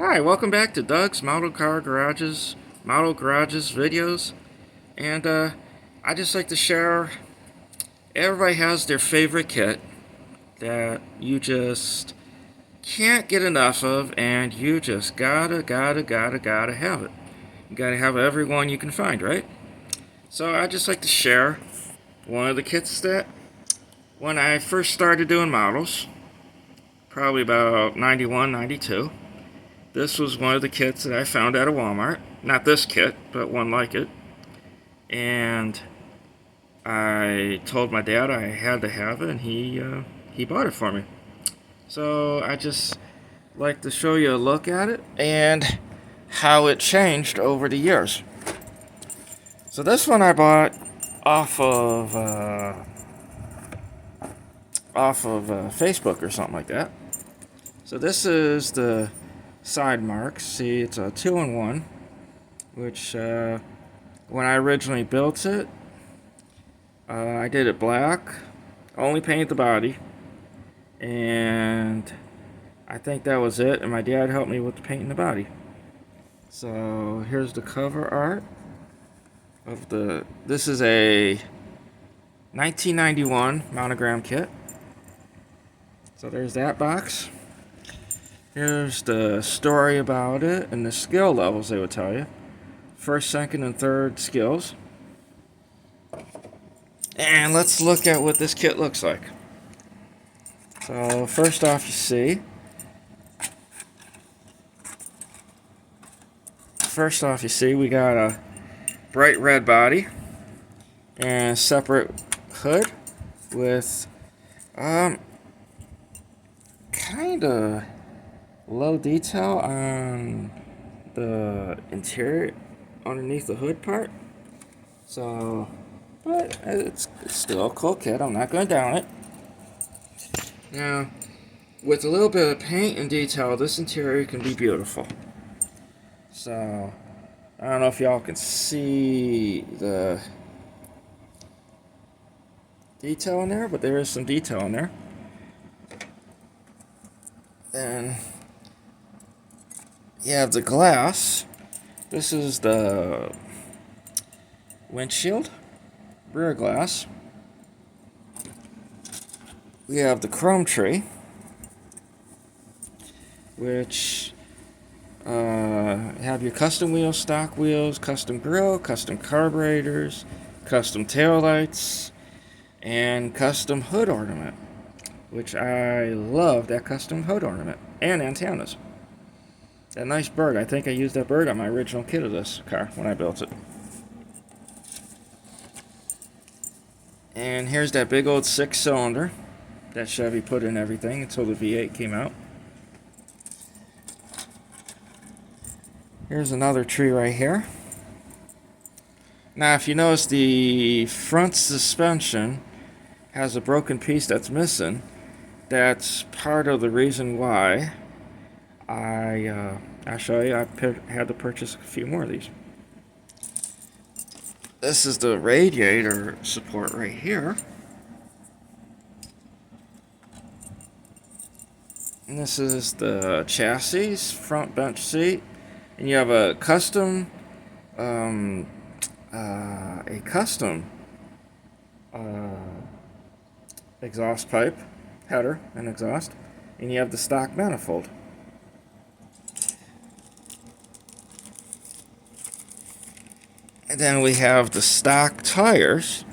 Hi, welcome back to Doug's Model Garages videos. And I just like to share, everybody has their favorite kit that you just can't get enough of, and you just gotta have it. You gotta have every one you can find, right? So I just like to share one of the kits that when I first started doing models, probably about 91, 92. This was one of the kits that I found at a Walmart. Not this kit, but one like it. And I told my dad I had to have it, and he bought it for me. So I just like to show you a look at it and how it changed over the years. So this one I bought off of Facebook or something like that. So this is the side marks. See, it's a 2-in-1, which when I originally built it, I did it black, only painted the body, and I think that was it, and my dad helped me with the painting the body. So here's the cover art of this is a 1991 monogram kit. So there's that box. Here's the story about it and the skill levels they would tell you. First, second, and third skills. And let's look at what this kit looks like. So first off, you see we got a bright red body and separate hood with kind of low detail on the interior underneath the hood part. So, but it's still a cool kit. I'm not going to down it. Now, with a little bit of paint and detail, this interior can be beautiful. So, I don't know if y'all can see the detail in there, but there is some detail in there. Then you have the glass. This is the windshield, rear glass. We have the chrome tree, which have your custom wheels, stock wheels, custom grille, custom carburetors, custom taillights, and custom hood ornament, which I love that custom hood ornament, and antennas. That nice bird. I think I used that bird on my original kit of this car when I built it. And here's that big old 6-cylinder that Chevy put in everything until the V8 came out. Here's another tree right here. Now, if you notice, the front suspension has a broken piece that's missing. That's part of the reason why I'll show you. I had to purchase a few more of these. This is the radiator support right here. And this is the chassis, front bench seat. And you have a custom exhaust pipe, header and exhaust, and you have the stock manifold. And then we have the stock tires.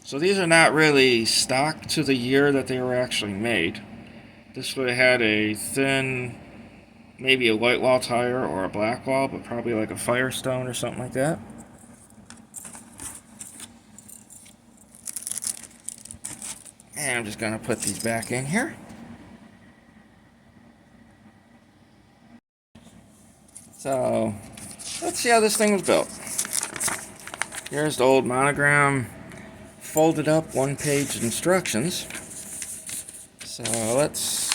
So these are not really stock to the year that they were actually made. This would have had a thin, maybe a white wall tire or a black wall, but probably like a Firestone or something like that. And I'm just going to put these back in here. So, let's see how this thing was built. Here's the old monogram, folded up, one-page instructions. So let's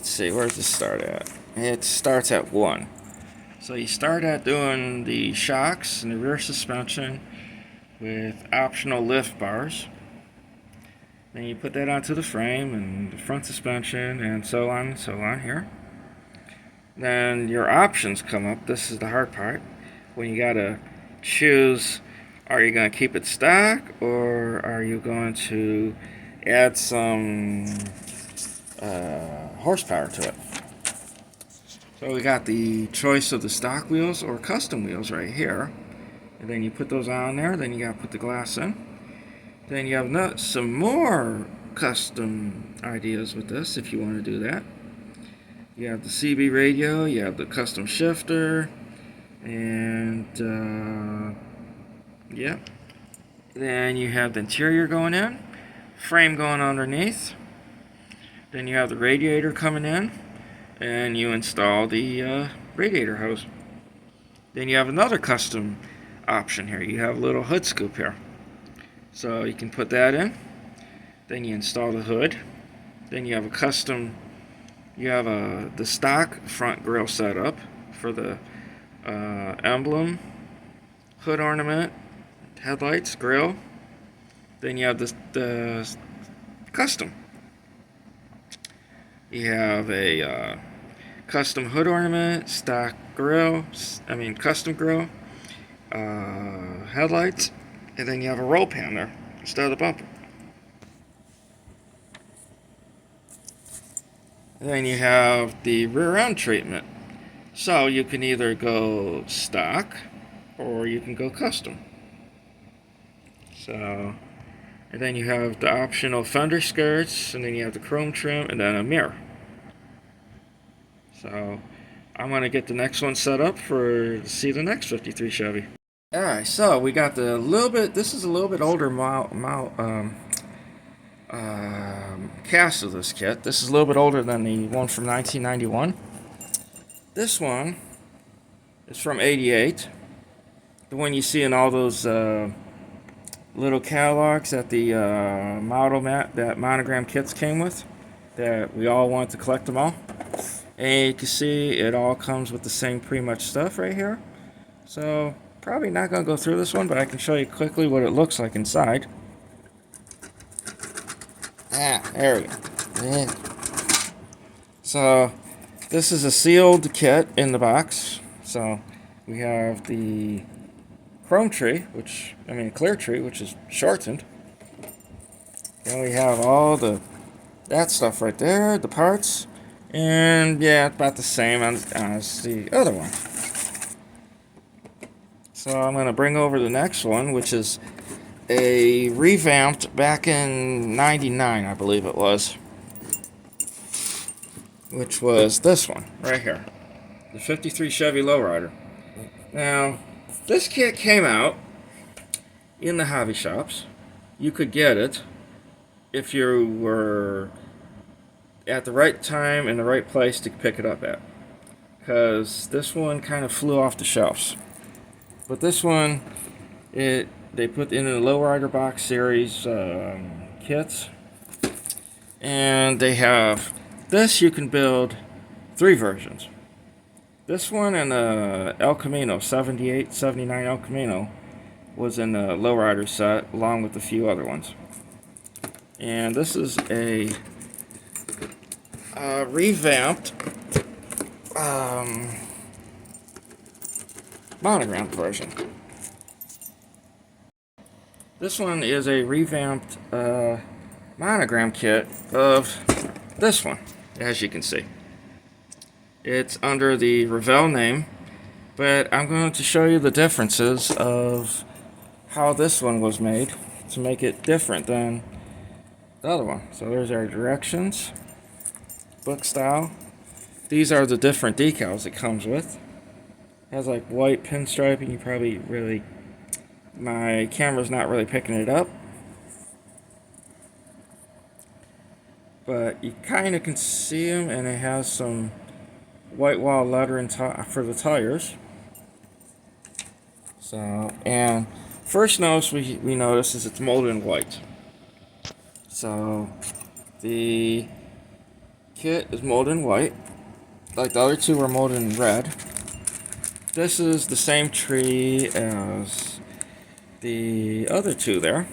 see, where does this start at? It starts at 1. So you start at doing the shocks and the rear suspension with optional lift bars. Then you put that onto the frame and the front suspension and so on here. Then your options come up. This is the hard part. When you gotta choose, are you gonna keep it stock or are you going to add some horsepower to it? So we got the choice of the stock wheels or custom wheels right here. And then you put those on there, then you gotta put the glass in. Then you have some more custom ideas with this if you want to do that. You have the CB radio, you have the custom shifter, and yeah. Then you have the interior going in, frame going underneath. Then you have the radiator coming in, and you install the radiator hose. Then you have another custom option here. You have a little hood scoop here. So you can put that in. Then you install the hood. Then you have the stock front grille setup for the emblem, hood ornament, headlights, grille. Then you have the custom. You have a custom hood ornament, stock grille, custom grille, headlights, and then you have a roll pan there instead of the bumper. And then you have the rear end treatment. So you can either go stock or you can go custom. So, and then you have the optional fender skirts, and then you have the chrome trim, and then a mirror. So I'm going to get the next one set up to see the next 53 Chevy. Alright, so we got this is a little bit older cast of this kit. This is a little bit older than the one from 1991. This one is from 88. The one you see in all those little catalogs that the that monogram kits came with, that we all want to collect them all. And you can see it all comes with the same pretty much stuff right here. So probably not going to go through this one, but I can show you quickly what it looks like inside. There we go. Yeah. So this is a sealed kit in the box. So we have the chrome tree, clear tree, which is shortened. Then we have all that stuff right there, the parts, and yeah, about the same as the other one. So I'm going to bring over the next one, which is a revamped back in '99, I believe it was, which was this one right here, the 53 Chevy Lowrider. Now, this kit came out in the hobby shops. You could get it if you were at the right time and the right place to pick it up at, because this one kind of flew off the shelves. But this one, they put in the Lowrider Box Series kits, and they have this. You can build 3 versions. This one and the El Camino 78, 79 El Camino was in the Lowrider set, along with a few other ones. And this is a revamped monogram version. This one is a revamped monogram kit of this one, as you can see. It's under the Revell name, but I'm going to show you the differences of how this one was made to make it different than the other one. So there's our directions, book style. These are the different decals it comes with. It has like white pinstriping. You probably my camera's not really picking it up, but you kind of can see them, and it has some white wall lettering for the tires. So, and first notice we notice is it's molded in white. So the kit is molded in white, like the other two were molded in red. This is the same tree as the other two there.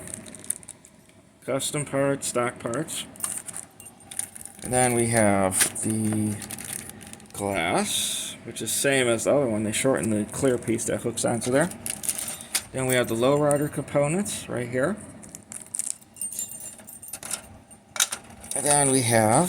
Custom parts, stock parts. And then we have the glass, which is same as the other one. They shorten the clear piece that hooks onto there. Then we have the lowrider components right here. And then we have